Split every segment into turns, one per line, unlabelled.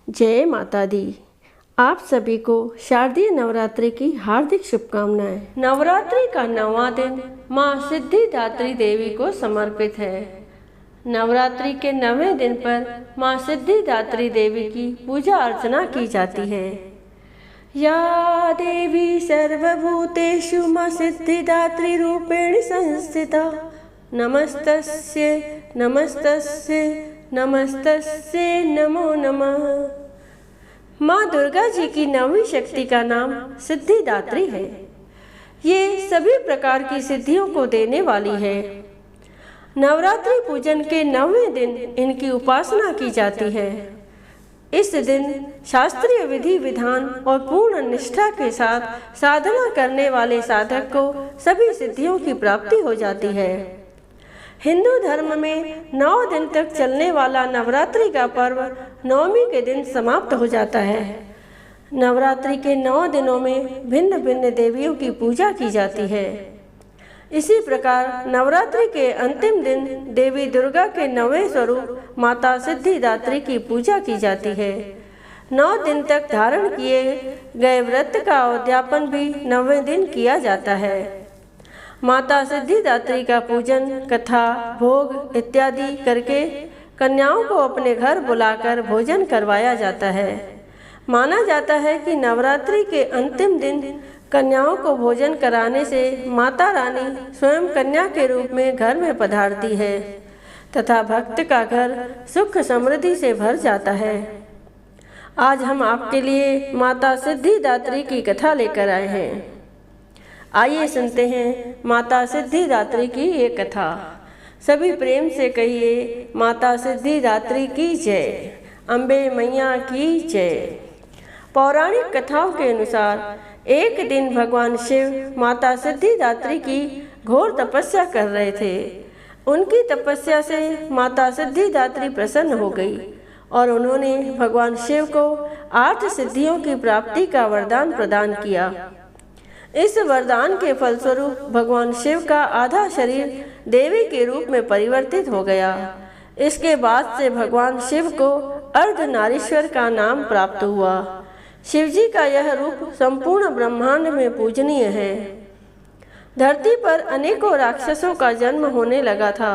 जय माता दी। आप सभी को शारदीय नवरात्रि की हार्दिक शुभकामनाएं। नवरात्रि का 9वां दिन माँ सिद्धिदात्री देवी को समर्पित है। नवरात्रि के 9वें दिन पर माँ सिद्धिदात्री देवी की पूजा अर्चना की जाती है। या देवी सर्वभूतेषु माँ सिद्धिदात्री रूपेण संस्थिता नमस्तस्यै नमस्तस्यै नमस्तस्यै नमो नमः। माँ दुर्गा जी की 9वीं शक्ति का नाम सिद्धिदात्री है। ये सभी प्रकार की सिद्धियों को देने वाली है। नवरात्रि पूजन के 9वें दिन इनकी उपासना की जाती है। इस दिन शास्त्रीय विधि विधान और पूर्ण निष्ठा के साथ साधना करने वाले साधक को सभी सिद्धियों की प्राप्ति हो जाती है। हिंदू धर्म में 9 दिन तक चलने वाला नवरात्रि का पर्व 9वीं के दिन समाप्त हो जाता है। नवरात्रि के 9 दिनों में भिन्न भिन्न देवियों की पूजा की जाती है। इसी प्रकार नवरात्रि के अंतिम दिन देवी दुर्गा के 9वें स्वरूप माता सिद्धिदात्री की पूजा की जाती है। 9 दिन तक धारण किए गए व्रत का उद्यापन भी 9वें दिन किया जाता है। माता सिद्धिदात्री का पूजन, कथा, भोग इत्यादि करके कन्याओं को अपने घर बुलाकर भोजन करवाया जाता है। माना जाता है कि नवरात्रि के अंतिम दिन कन्याओं को भोजन कराने से माता रानी स्वयं कन्या के रूप में घर में पधारती है तथा भक्त का घर सुख समृद्धि से भर जाता है। आज हम आपके लिए माता सिद्धिदात्री की कथा लेकर आए हैं। आइए सुनते हैं माता सिद्धिदात्री की ये कथा। सभी प्रेम से कहिए माता सिद्धिदात्री की जय, अम्बे मैया की जय। पौराणिक कथाओं के अनुसार एक दिन भगवान शिव माता सिद्धिदात्री की घोर तपस्या कर रहे थे। उनकी तपस्या से माता सिद्धिदात्री प्रसन्न हो गई और उन्होंने भगवान शिव को 8 सिद्धियों की प्राप्ति का वरदान प्रदान किया। इस वरदान के फलस्वरूप भगवान शिव का आधा शरीर देवी के रूप में परिवर्तित हो गया। इसके बाद से भगवान शिव को अर्धनारीश्वर का नाम प्राप्त हुआ। शिवजी का यह रूप संपूर्ण ब्रह्मांड में पूजनीय है। धरती पर अनेकों राक्षसों का जन्म होने लगा था।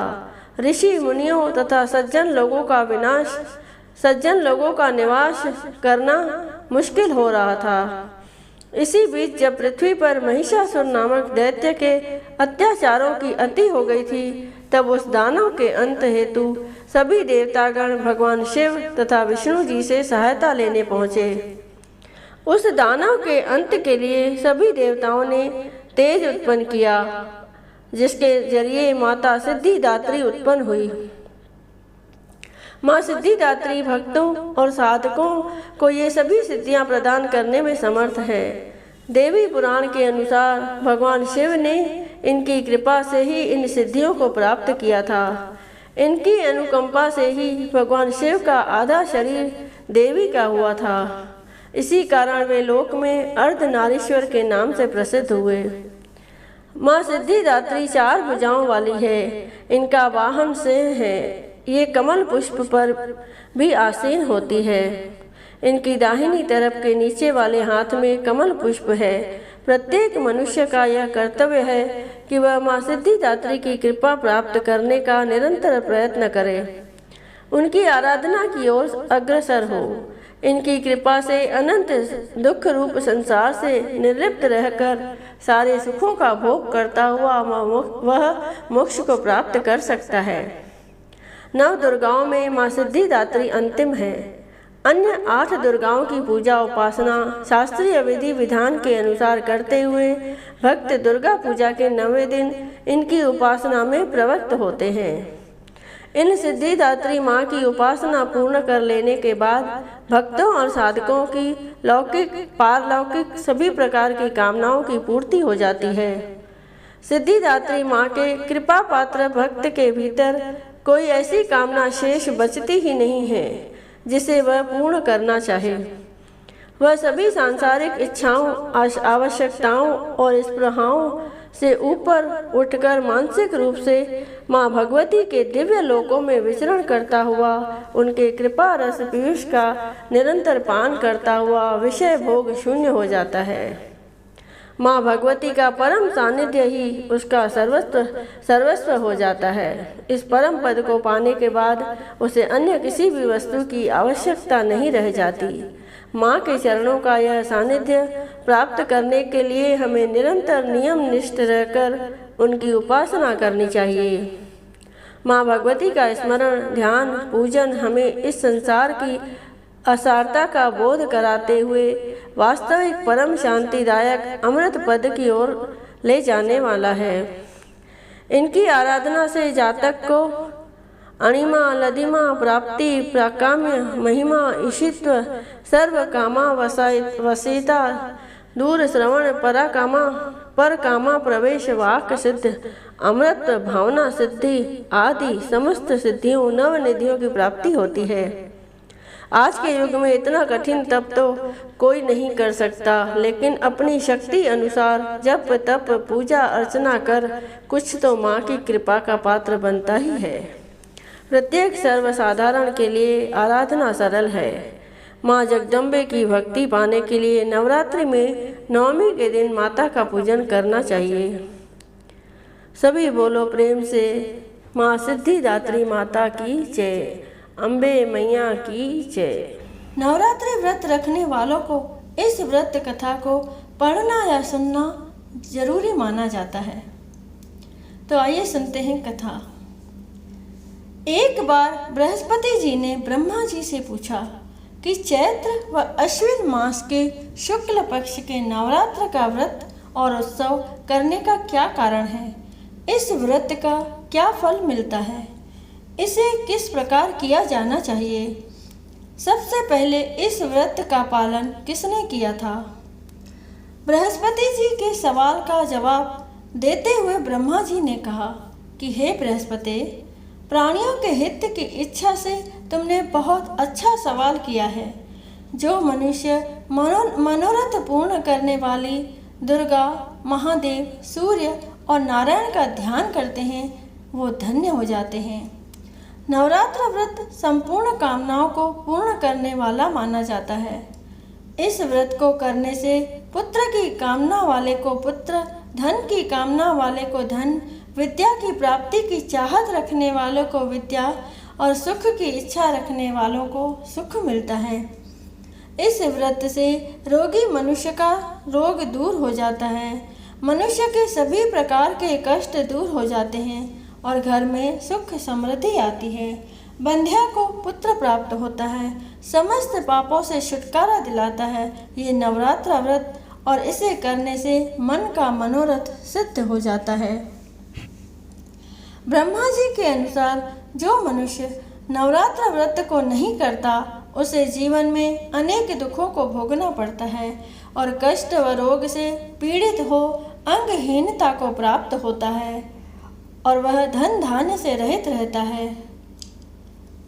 ऋषि मुनियों तथा सज्जन लोगों का निवास करना मुश्किल हो रहा था। इसी बीच जब पृथ्वी पर महिषासुर नामक दैत्य के अत्याचारों की अति हो गई थी, तब उस दानव के अंत हेतु सभी देवतागण भगवान शिव तथा विष्णु जी से सहायता लेने पहुँचे। उस दानव के अंत के लिए सभी देवताओं ने तेज उत्पन्न किया, जिसके जरिए माता सिद्धिदात्री उत्पन्न हुई। माँ सिद्धिदात्री भक्तों और साधकों को ये सभी सिद्धियां प्रदान करने में समर्थ है। देवी पुराण के अनुसार भगवान शिव ने इनकी कृपा से ही इन सिद्धियों को प्राप्त किया था। इनकी अनुकंपा से ही भगवान शिव का आधा शरीर देवी का हुआ था। इसी कारण वे लोक में अर्धनारीश्वर के नाम से प्रसिद्ध हुए। माँ सिद्धिदात्री 4 भुजाओं वाली है। इनका वाहन सिंह है। ये कमल पुष्प पर भी आसीन होती है। इनकी दाहिनी तरफ के नीचे वाले हाथ में कमल पुष्प है। प्रत्येक मनुष्य का यह कर्तव्य है कि वह माँ सिद्धिदात्री की कृपा प्राप्त करने का निरंतर प्रयत्न करे, उनकी आराधना की ओर अग्रसर हो। इनकी कृपा से अनंत दुख रूप संसार से निर्लिप्त रहकर सारे सुखों का भोग करता हुआ वह मोक्ष को प्राप्त कर सकता है। 9 दुर्गाओं में माँ सिद्धिदात्री अंतिम है। अन्य 8 दुर्गाओं की पूजा उपासना शास्त्रीय विधि विधान के अनुसार करते हुए भक्त दुर्गा पूजा के 9वें दिन इनकी उपासना में प्रवृत्त होते हैं। इन सिद्धिदात्री माँ की उपासना पूर्ण कर लेने के बाद भक्तों और साधकों की लौकिक पारलौकिक सभी प्रकार की कामनाओं की पूर्ति हो जाती है। सिद्धिदात्री माँ के कृपा पात्र भक्त के भीतर कोई ऐसी कामना शेष बचती ही नहीं है जिसे वह पूर्ण करना चाहे। वह सभी सांसारिक इच्छाओं, आवश्यकताओं और स्पृहाओं से ऊपर उठकर मानसिक रूप से माँ भगवती के दिव्य लोकों में विचरण करता हुआ उनके कृपा रस पीयूष का निरंतर पान करता हुआ विषय भोग शून्य हो जाता है। माँ भगवती का परम सानिध्य ही उसका सर्वस्व हो जाता है। इस परम पद को पाने के बाद उसे अन्य किसी भी वस्तु की आवश्यकता नहीं रह जाती। माँ के चरणों का यह सानिध्य प्राप्त करने के लिए हमें निरंतर नियम निष्ठ रहकर उनकी उपासना करनी चाहिए। माँ भगवती का स्मरण, ध्यान, पूजन हमें इस संसार की असारता का बोध कराते हुए वास्तविक परम शांतिदायक अमृत पद की ओर ले जाने वाला है। इनकी आराधना से जातक को अणिमा, लदिमा, प्राप्ति, प्राकाम्य, महिमा, ईशित्व, सर्व कामा वसीता, दूर श्रवण, पर कामा प्रवेश, वाक सिद्ध, अमृत भावना सिद्धि आदि समस्त सिद्धियों नव निधियों की प्राप्ति होती है। आज के युग में इतना कठिन तप तो कोई नहीं कर सकता, लेकिन अपनी शक्ति अनुसार जप तप पूजा अर्चना कर कुछ तो माँ की कृपा का पात्र बनता ही है। प्रत्येक सर्वसाधारण के लिए आराधना सरल है। माँ जगदम्बे की भक्ति पाने के लिए नवरात्रि में नवमी के दिन माता का पूजन करना चाहिए। सभी बोलो प्रेम से माँ सिद्धिदात्री माता की जय, अम्बे मैया की जय। नवरात्रि व्रत रखने वालों को इस व्रत कथा को पढ़ना या सुनना जरूरी माना जाता है। तो आइए सुनते हैं कथा। एक बार बृहस्पति जी ने ब्रह्मा जी से पूछा कि चैत्र व अश्विन मास के शुक्ल पक्ष के नवरात्र का व्रत और उत्सव करने का क्या कारण है? इस व्रत का क्या फल मिलता है? इसे किस प्रकार किया जाना चाहिए? सबसे पहले इस व्रत का पालन किसने किया था? बृहस्पति जी के सवाल का जवाब देते हुए ब्रह्मा जी ने कहा कि हे बृहस्पति, प्राणियों के हित की इच्छा से तुमने बहुत अच्छा सवाल किया है। जो मनुष्य मनोरथ पूर्ण करने वाली दुर्गा, महादेव, सूर्य और नारायण का ध्यान करते हैं वो धन्य हो जाते हैं। नवरात्र व्रत संपूर्ण कामनाओं को पूर्ण करने वाला माना जाता है। इस व्रत को करने से पुत्र की कामना वाले को पुत्र, धन की कामना वाले को धन, विद्या की प्राप्ति की चाहत रखने वालों को विद्या और सुख की इच्छा रखने वालों को सुख मिलता है। इस व्रत से रोगी मनुष्य का रोग दूर हो जाता है। मनुष्य के सभी प्रकार के कष्ट दूर हो जाते हैं और घर में सुख समृद्धि आती है। बंध्या को पुत्र प्राप्त होता है, समस्त पापों से छुटकारा दिलाता है ये नवरात्र व्रत, और इसे करने से मन का मनोरथ सिद्ध हो जाता है। ब्रह्मा जी के अनुसार जो मनुष्य नवरात्र व्रत को नहीं करता उसे जीवन में अनेक दुखों को भोगना पड़ता है और कष्ट व रोग से पीड़ित हो अंगहीनता को प्राप्त होता है और वह धन धान्य से रहित रहता है।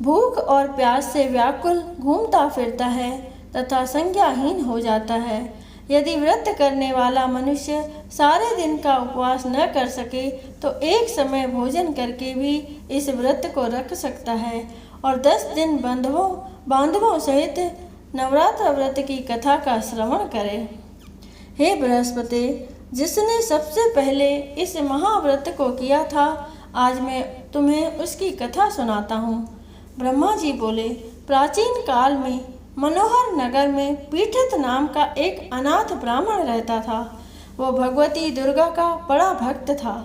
भूख और प्यास से व्याकुल घूमता फिरता है तथा संज्ञाहीन हो जाता है। यदि व्रत करने वाला मनुष्य सारे दिन का उपवास न कर सके तो एक समय भोजन करके भी इस व्रत को रख सकता है और 10 दिन बांधवों सहित नवरात्र व्रत की कथा का श्रवण करे। हे बृहस्पति, जिसने सबसे पहले इस महाव्रत को किया था, आज मैं तुम्हें उसकी कथा सुनाता हूँ। ब्रह्मा जी बोले, प्राचीन काल में मनोहर नगर में पीठित नाम का एक अनाथ ब्राह्मण रहता था। वो भगवती दुर्गा का बड़ा भक्त था।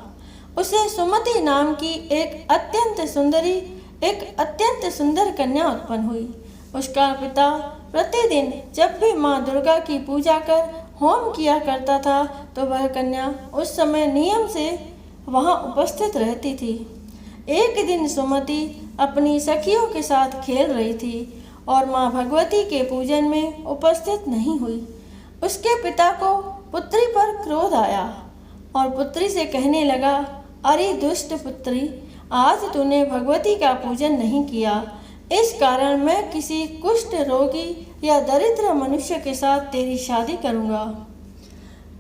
उसे सुमति नाम की एक अत्यंत सुंदर कन्या उत्पन्न हुई। उसका पिता प्रतिदिन जब भी माँ दुर्गा की पूजा कर होम किया करता था तो वह कन्या उस समय नियम से वहाँ उपस्थित रहती थी। एक दिन सुमति अपनी सखियों के साथ खेल रही थी और माँ भगवती के पूजन में उपस्थित नहीं हुई। उसके पिता को पुत्री पर क्रोध आया और पुत्री से कहने लगा, अरे दुष्ट पुत्री, आज तूने भगवती का पूजन नहीं किया, इस कारण मैं किसी कुष्ठ रोगी या दरिद्र मनुष्य के साथ तेरी शादी करूँगा।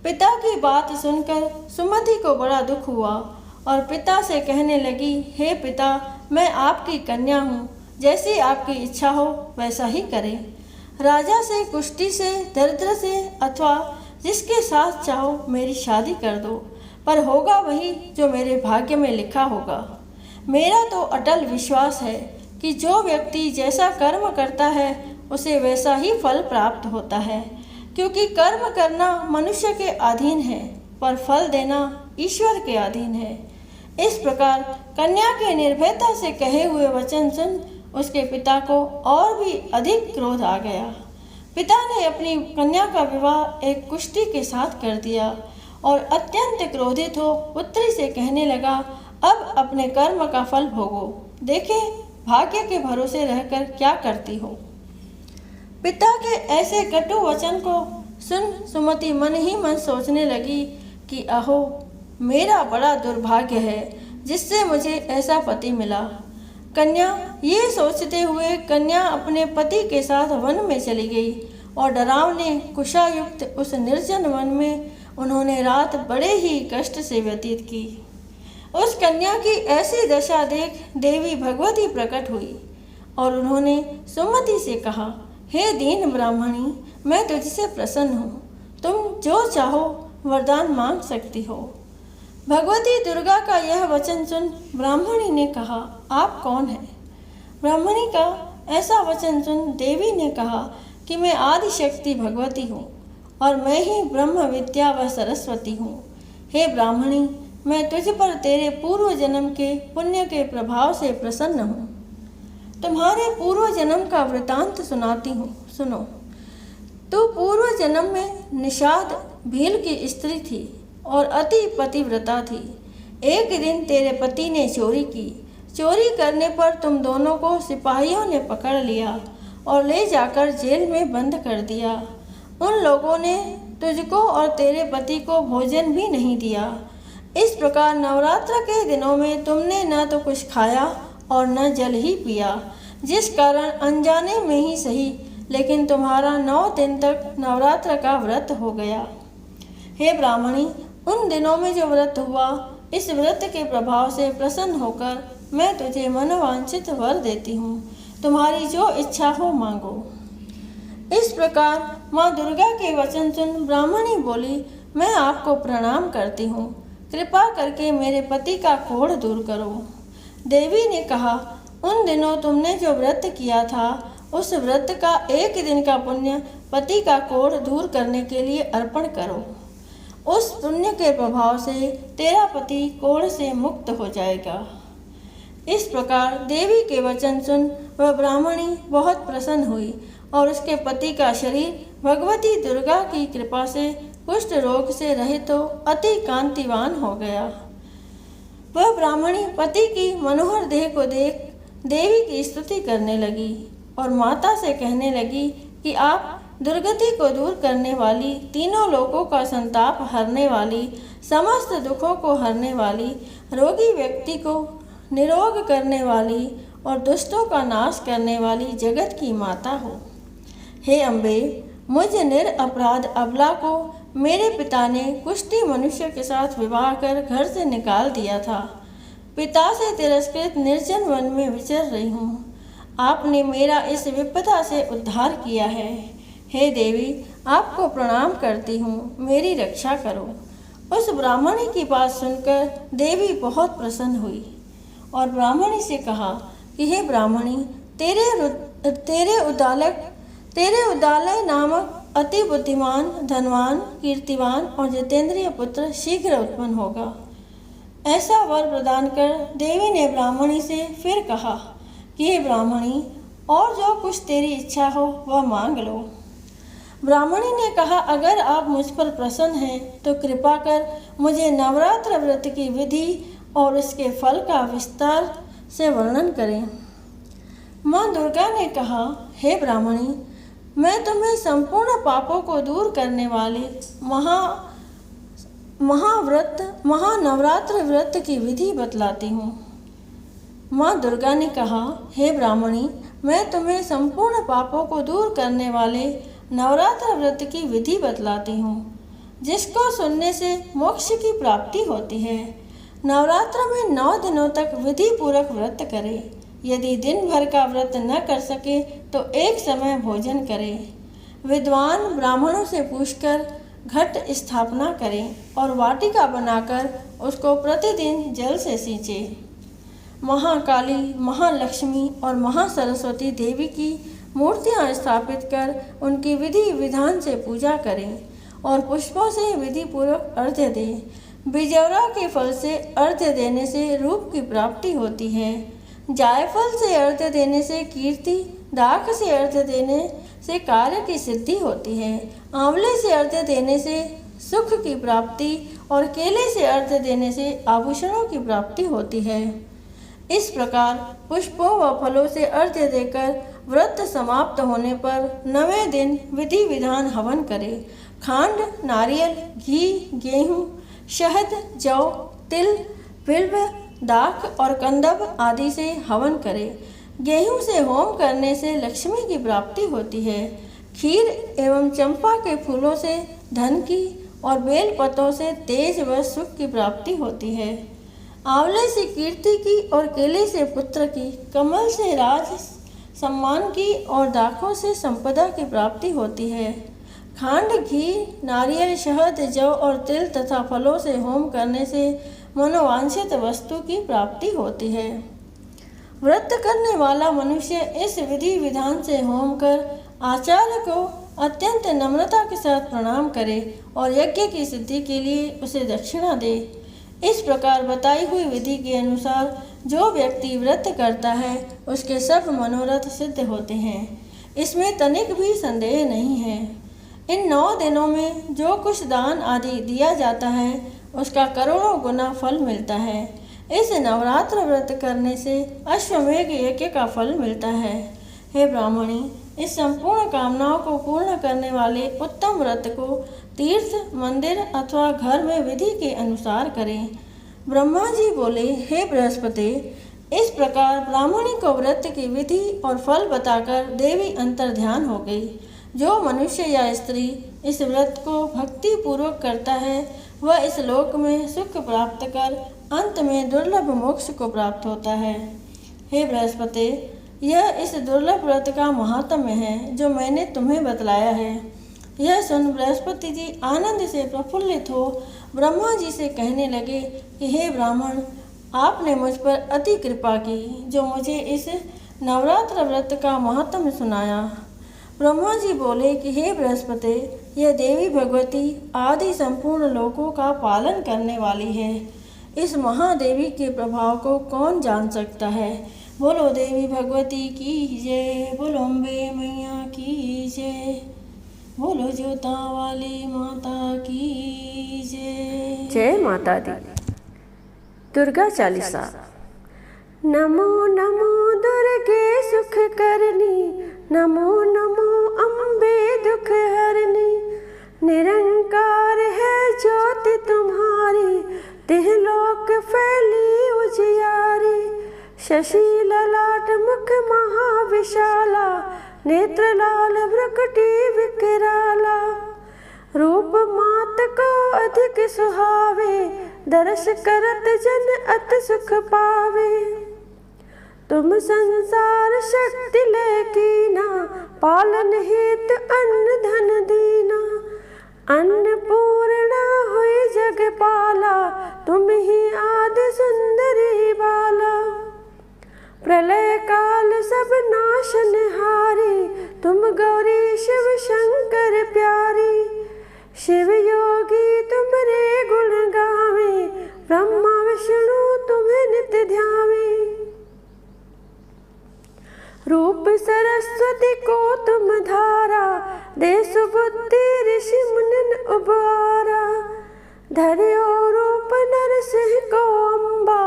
पिता की बात सुनकर सुमति को बड़ा दुख हुआ और पिता से कहने लगी, हे पिता, मैं आपकी कन्या हूँ, जैसी आपकी इच्छा हो वैसा ही करें। राजा से, कुष्टी से, दरिद्र से अथवा जिसके साथ चाहो मेरी शादी कर दो, पर होगा वही जो मेरे भाग्य में लिखा होगा। मेरा तो अटल विश्वास है कि जो व्यक्ति जैसा कर्म करता है उसे वैसा ही फल प्राप्त होता है, क्योंकि कर्म करना मनुष्य के अधीन है पर फल देना ईश्वर के अधीन है। इस प्रकार कन्या के निर्भयता से कहे हुए वचन सुन उसके पिता को और भी अधिक क्रोध आ गया। पिता ने अपनी कन्या का विवाह एक कुष्टी के साथ कर दिया और अत्यंत क्रोधित हो पुत्री से कहने लगा, अब अपने कर्म का फल भोगो, देखे भाग्य के भरोसे रहकर क्या करती हो। पिता के ऐसे कटु वचन को सुन सुमति मन ही मन सोचने लगी कि अहो, मेरा बड़ा दुर्भाग्य है जिससे मुझे ऐसा पति मिला। कन्या ये सोचते हुए कन्या अपने पति के साथ वन में चली गई और डरावने कुशायुक्त उस निर्जन वन में उन्होंने रात बड़े ही कष्ट से व्यतीत की। उस कन्या की ऐसी दशा देख देवी भगवती प्रकट हुई और उन्होंने सुमति से कहा, हे दीन ब्राह्मणी, मैं तुझसे प्रसन्न हूँ, तुम जो चाहो वरदान मांग सकती हो। भगवती दुर्गा का यह वचन सुन ब्राह्मणी ने कहा, आप कौन हैं? ब्राह्मणी का ऐसा वचन सुन देवी ने कहा कि मैं आदिशक्ति भगवती हूँ और मैं ही ब्रह्म विद्या व सरस्वती हूँ। हे ब्राह्मणी, मैं तुझ पर तेरे पूर्व जन्म के पुण्य के प्रभाव से प्रसन्न हूँ। तुम्हारे पूर्व जन्म का वृतांत सुनाती हूँ, सुनो। तू पूर्व जन्म में निषाद भील की स्त्री थी और अति पतिव्रता थी। एक दिन तेरे पति ने चोरी की। चोरी करने पर तुम दोनों को सिपाहियों ने पकड़ लिया और ले जाकर जेल में बंद कर दिया। उन लोगों ने तुझको और तेरे पति को भोजन भी नहीं दिया। इस प्रकार नवरात्र के दिनों में तुमने न तो कुछ खाया और न जल ही पिया, जिस कारण अनजाने में ही सही लेकिन तुम्हारा 9 दिन तक नवरात्र का व्रत हो गया। हे ब्राह्मणी, उन दिनों में जो व्रत हुआ, इस व्रत के प्रभाव से प्रसन्न होकर मैं तुझे मनोवांछित वर देती हूँ। तुम्हारी जो इच्छा हो मांगो। इस प्रकार माँ दुर्गा के वचन सुन ब्राह्मणी बोली, मैं आपको प्रणाम करती हूँ, कृपा करके मेरे पति का कोढ़ दूर करो। देवी ने कहा, उन दिनों तुमने जो व्रत किया था उस व्रत का 1 दिन का पुण्य पति का कोढ़ दूर करने के लिए अर्पण करो। उस पुण्य के प्रभाव से तेरा पति कोढ़ से मुक्त हो जाएगा। इस प्रकार देवी के वचन सुन वह ब्राह्मणी बहुत प्रसन्न हुई और उसके पति का शरीर भगवती दुर्गा की कृपा से कुष्ठ रोग से रहित तो अति कांतिवान हो गया। वह ब्राह्मणी पति की मनोहर देह को देख देवी की स्तुति करने लगी और माता से कहने लगी कि आप दुर्गति को दूर करने वाली, तीनों लोकों का संताप हरने वाली, समस्त दुखों को हरने वाली, रोगी व्यक्ति को निरोग करने वाली और दुष्टों का नाश करने वाली जगत की माता हो। हे अम्बे, मुझ निरपराध अबला को मेरे पिता ने कुष्ठी मनुष्य के साथ विवाह कर घर से निकाल दिया था। पिता से तिरस्कृत निर्जन वन में विचर रही हूँ। आपने मेरा इस विपदा से उद्धार किया है। हे देवी, आपको प्रणाम करती हूँ, मेरी रक्षा करो। उस ब्राह्मणी की बात सुनकर देवी बहुत प्रसन्न हुई और ब्राह्मणी से कहा कि हे ब्राह्मणी, तेरे उदालय नामक अति बुद्धिमान, धनवान, कीर्तिवान और जितेंद्रिय पुत्र शीघ्र उत्पन्न होगा। ऐसा वर प्रदान कर देवी ने ब्राह्मणी से फिर कहा कि हे ब्राह्मणी, और जो कुछ तेरी इच्छा हो वह मांग लो। ब्राह्मणी ने कहा, अगर आप मुझ पर प्रसन्न हैं तो कृपा कर मुझे नवरात्र व्रत की विधि और इसके फल का विस्तार से वर्णन करें। माँ दुर्गा ने कहा, हे ब्राह्मणी, मैं तुम्हें संपूर्ण पापों को दूर करने वाले महानवरात्र व्रत की विधि बतलाती हूँ। माँ दुर्गा ने कहा, हे ब्राह्मणी, मैं तुम्हें संपूर्ण पापों को दूर करने वाले नवरात्र व्रत की विधि बतलाती हूँ। जिसको सुनने से मोक्ष की प्राप्ति होती है। नवरात्र में 9 दिनों तक विधि पूर्वक व्रत करें। यदि दिन भर का व्रत न कर सके तो एक समय भोजन करें। विद्वान ब्राह्मणों से पूछकर घट स्थापना करें और वाटिका बनाकर उसको प्रतिदिन जल से सींचें। महाकाली, महालक्ष्मी और महासरस्वती देवी की मूर्तियां स्थापित कर उनकी विधि विधान से पूजा करें और पुष्पों से विधि पूर्वक अर्घ्य दें। बिजौरा के फल से अर्घ्य देने से रूप की प्राप्ति होती है। जायफल से अर्घ्य देने से कीर्ति, दाख से अर्घ्य देने से कार्य की सिद्धि होती है। आंवले से अर्घ्य देने से सुख की प्राप्ति और केले से अर्घ्य देने से आभूषणों की प्राप्ति होती है। इस प्रकार पुष्पों व फलों से अर्घ्य देकर व्रत समाप्त होने पर 9वें दिन विधि विधान हवन करें। खांड, नारियल, घी, गेहूँ, शहद, जौ, तिल, बिल्व, दाख और कंदब आदि से हवन करें। गेहूं से होम करने से लक्ष्मी की प्राप्ति होती है। खीर एवं चंपा के फूलों से धन की और बेल पत्तों से तेज व सुख की प्राप्ति होती है। आंवले से कीर्ति की और केले से पुत्र की, कमल से राज सम्मान की और दाखों से संपदा की प्राप्ति होती है। खांड, घी, नारियल, शहद, जौ और तिल तथा फलों से होम करने से मनोवांछित वस्तु की प्राप्ति होती है। व्रत करने वाला मनुष्य इस विधि विधान से होम कर आचार्य को अत्यंत नम्रता के साथ प्रणाम करे और यज्ञ की सिद्धि के लिए उसे दक्षिणा दे। इस प्रकार बताई हुई विधि के अनुसार जो व्यक्ति व्रत करता है उसके सब मनोरथ सिद्ध होते हैं। इसमें तनिक भी संदेह नहीं है। इन 9 दिनों में जो कुछ दान आदि दिया जाता है उसका करोड़ों गुना फल मिलता है। इस नवरात्र व्रत करने से अश्वमेघ यज्ञ का फल मिलता है। हे ब्राह्मणी, इस संपूर्ण कामनाओं को पूर्ण करने वाले उत्तम व्रत को तीर्थ, मंदिर अथवा घर में विधि के अनुसार करें। ब्रह्मा जी बोले, हे बृहस्पति, इस प्रकार ब्राह्मणी को व्रत की विधि और फल बताकर देवी अंतर ध्यान हो गई। जो मनुष्य या स्त्री इस व्रत को भक्ति पूर्वक करता है वह इस लोक में सुख प्राप्त कर अंत में दुर्लभ मोक्ष को प्राप्त होता है। हे बृहस्पति, यह इस दुर्लभ व्रत का महात्म्य है जो मैंने तुम्हें बतलाया है। यह सुन बृहस्पति जी आनंद से प्रफुल्लित हो ब्रह्मा जी से कहने लगे कि हे ब्राह्मण, आपने मुझ पर अति कृपा की जो मुझे इस नवरात्र व्रत का महात्म्य सुनाया। ब्रह्मा जी बोले कि हे बृहस्पति, यह देवी भगवती आदि संपूर्ण लोकों का पालन करने वाली है। इस महादेवी के प्रभाव को कौन जान सकता है। बोलो देवी भगवती की जय, बोलो अम्बे मैया की जय, बोलो जोता वाली माता की जय।
जय माता दी। दुर्गा चालीसा। नमो नमो दुर्गे सुख करनी, नमो नमो अम्बे दुख हरनी। निरंकार है ज्योति तुम्हारी, तिहलोक फैली उजियारी। शशि ललाट मुख महाविशाला, नेत्र लाल भ्रुकुटी विकराला। रूप मात को अधिक सुहावे, दर्श करत जन अति सुख पावे। तुम संसार शक्ति लेकीना, पालन हेतु अन्न धन दीना। अन्नपूर्णा हुई जगपाला, तुम ही आदि सुंदरी बाला। प्रलय काल सब नाशनहारी, तुम गौरी शिव शंकर प्यारी। शिव योगी तुमरे गुण गावे, ब्रह्मा विष्णु तुम्हें नित्य ध्यावे। रूप सरस्वती को तुम धारा, दे सुबुद्धि ऋषि मुनिन उबारा। धर्यो रूप नरसिंह को अम्बा,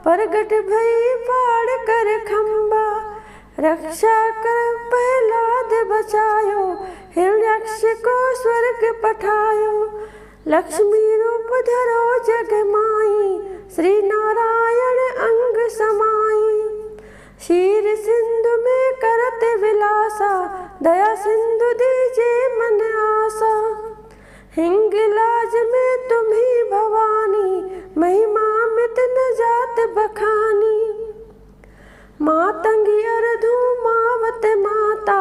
प्रगट भई फाड़ कर खम्बा। रक्षा कर प्रहलाद बचायो, हिरण्यक्ष को स्वर्ग पठायो। लक्ष्मी रूप धरो जग माई, श्री नारायण अंग समाई। क्षीर सिंधु में करत विलासा, दया सिंधु दीजे मन आसा। हिंगलाज में तुम्ही भवानी, महिमामित न जात बखानी। मातंगी अर्धू मावत माता,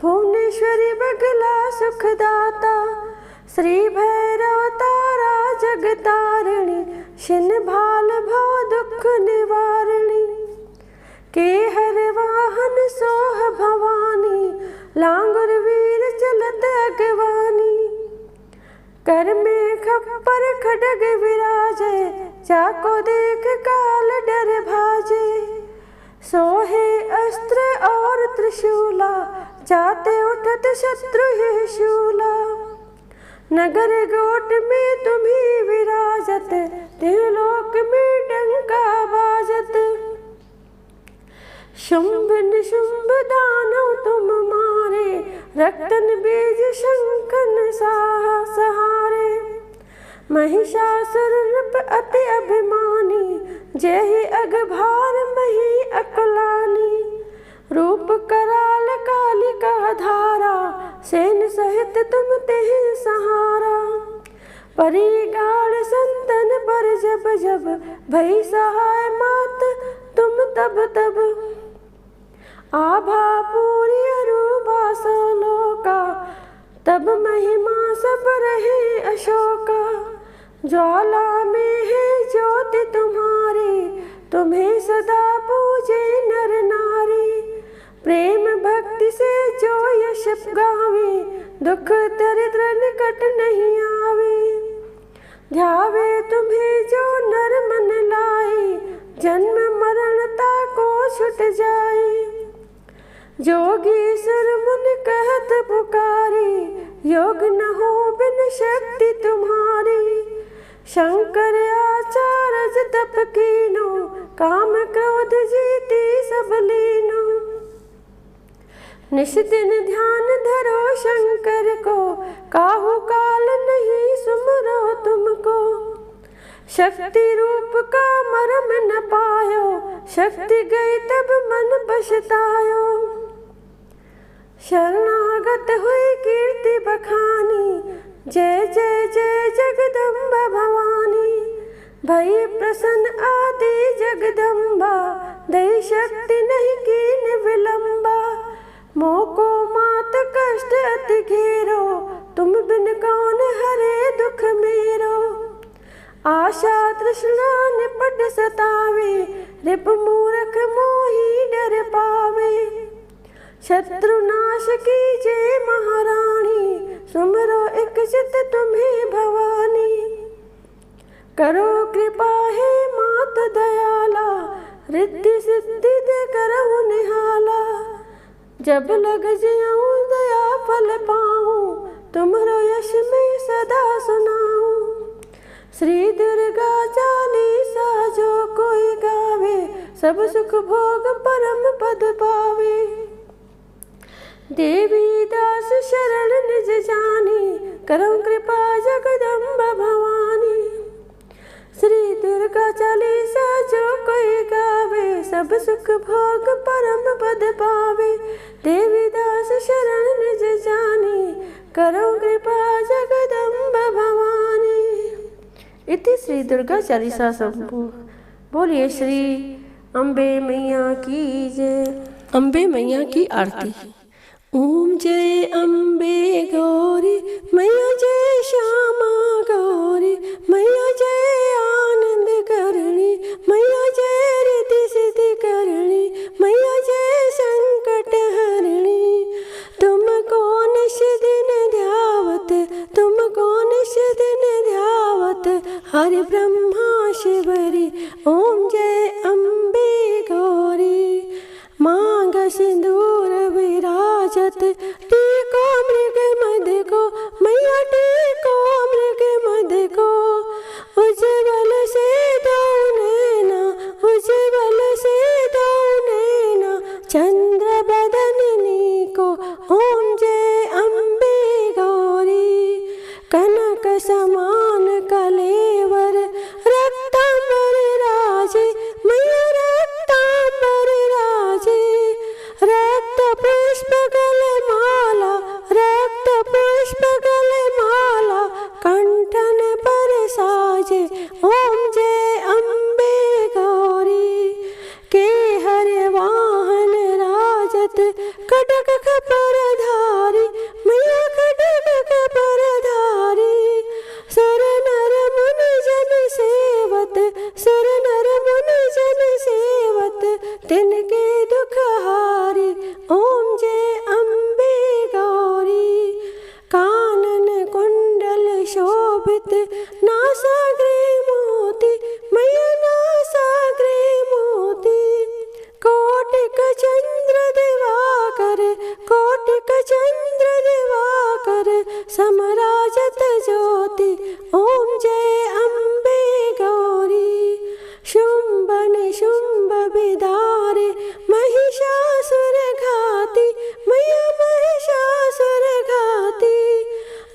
भुवनेश्वरी बगला सुखदाता। श्री भैरव तारा जगतारिणी, शिन भाल भव दुख निवारिणी। के हर वाहन सोह भवानी, लांगुर वीर चलत अगवानी। कर में खप्पर खड्ग विराजे, चाको देख काल डर भाजे। सोहे अस्त्र और त्रिशूला, जाते उठत शत्रु ही शूला। नगर गोट में तुम्ही विराजत, त्रिलोक में डंका बाजत। शुंभ निशुंभ दानव तुम मारे, रक्तन बीज शंखन सहारे। महिषासुर नृप अति अभिमानी, जय अघभार मही अकुलानी। रूप कराल कालिका धारा, सेन सहित तुम तेहि सहारा। परिगाल संतन पर जब जब, भई सहाय मात तुम तब तब। आभा पूरी अरूपा सोलोका, तब महिमा सब रहे अशोका। ज्वाला में है ज्योति तुम्हारी, तुम्हें सदा पूजे नर नारी। प्रेम भक्ति से जो यश गावे, दुख दरिद्र निकट नहीं आवे। ध्यावे तुम्हें जो नर मन लाए, जन्म मरणता को छुट जाए। जोगी सुर मुनि कहत पुकारी, योग न हो बिन शक्ति तुम्हारी। शंकर आचार्य तप कीनो, काम क्रोध जीती सब लीनो। निश दिन ध्यान धरो शंकर को, काहू काल नहीं सुमरो तुमको। शक्ति रूप का मरम न पायो, शक्ति गई तब मन पछतायो। शरणागत हुई कीर्ति बखानी, जय जय जय जगदम्बा भवानी। भई प्रसन्न आदि जगदम्बा, दई शक्ति नहीं कीन विलंबा। मोको मात कष्ट अति घेरो, तुम बिन कौन हरे दुख मेरो। आशा तृष्णा निपट सतावे, रिप मूरख मोही डर पावे। शत्रुनाश कीजे महारानी, सुमरो एक चित तुम्हें भवानी। करो कृपा हे मात दयाला, रिद्धि सिद्धि दे करहु निहाला। जब लग जाऊं दया फल पाऊं, तुम्हारो यश में सदा सुनाऊं। श्री दुर्गा चालीसा जो कोई गावे, सब सुख भोग परम पद पावे। देवी दास शरण निज जानी, करम कृपा जगदम्बा भवानी। श्री दुर्गा चालीसा जो कोई गावे, सब सुख भोग परम पद पावे। देवी दास शरण निज जानी, करम कृपा जगदम्बा भवानी। इति श्री दुर्गा चालीसा संपूर्ण। बोलिए श्री अम्बे मैया की जय। अम्बे मैया की आरती। ओम जय अम्बे गौरी, मैया जय श्यामा गौरी। मैया जय आनंद करणी, मैया जय रिद्धि सिद्धि करणी। मैया जय संकट हरणी। तुमको निश दिन ध्यावत, तुमको निश दिन ध्यावत, हरि ब्रह्मा शिवरी। ओम जय अम्बे गौरी। मांग सिंदूर विराजत, टीका समराजत ज्योति ओम जय अम्बे गौरी। शुंभ निशुंभ विदारे महिषासुर घाती मैया महिषासुर घाती।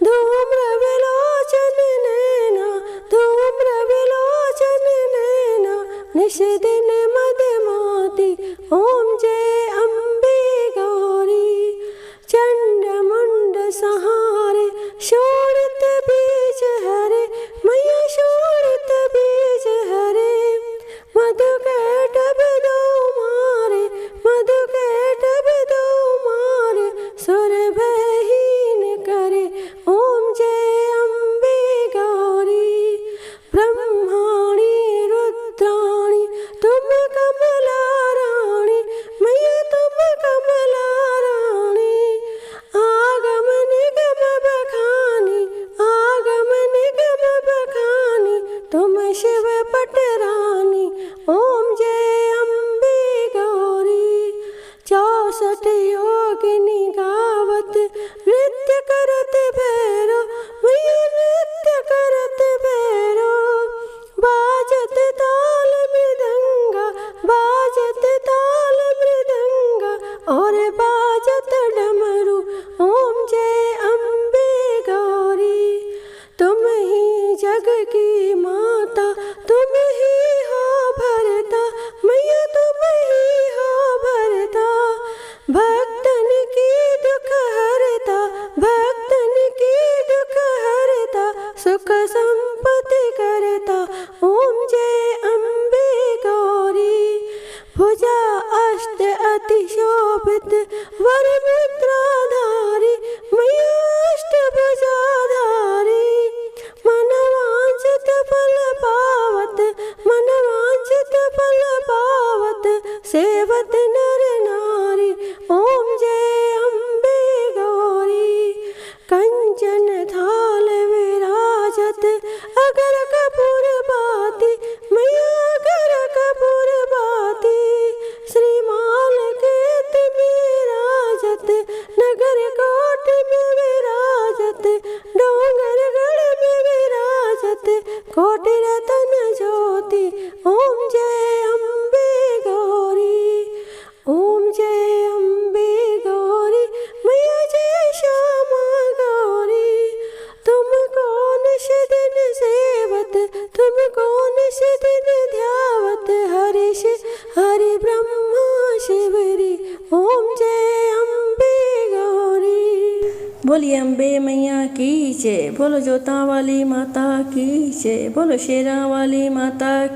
धूम्र विलोचन नैना धूम्र विलोचन नैना निश दिन मदमाती ओम जय अम्बे गौरी। चंड मुंड सहारे शोणित बीज हरे मैया शोणित बीज हरे। मधु कैटभ दो मारे मधु कैटभ दो मारे सुर भयहीन करे ओम जय अम्बे गौरी। ब्रह्माणी रुद्राणी तुम कमला रानी मैया तुम कमला रानी। आगम निगम बखानी आगम निगम बखानी तुम शिव पटरानी ओम जय अम्बे गौरी। 64 योगिनी गावत नृत्य करत भैरो मैया नृत्य करत भैरो। बाजत ताल मृदंगा बाजत ताल मृदंगा और बाजत डमरू ओम जय अम्बे गौरी। तुम ही जग की माता तुम ही हो भरता मैया तुम ही हो भरता। भक्तन की दुख हरता भक्तन की दुख हरता सुख संपत्ति करता ओम जय अम्बे गौरी। भुजा अष्ट अति शोभित वर मुद्राधारी मैया अष्ट भुजाधारी। मनवांछित फल पावत मनवांछित फल पावत सेवत नर नारी ओम जय अम्बे गौरी। कंचन थाल विराजत अगर कपूर बाती मैया अगर कपूर बाती। श्रीमाल केत विराजत नगर कोट में विराजत डोंगर गढ़ में विराजत कोटि रतन ज्योति ओम जय अम्बे गौरी। ओम जय अम्बे गौरी मैया जय श्यामा गौरी। तुमको निश दिन सेवत तुमको निश दिन ध्यावत हरिश हरि ब्रह्मा शिवरी ओम जय अम्बे गौरी।
बोलिए अम्बे मैया की जय। बोलो जोता वाली माता की जय। बोलो शेरा वाली माता की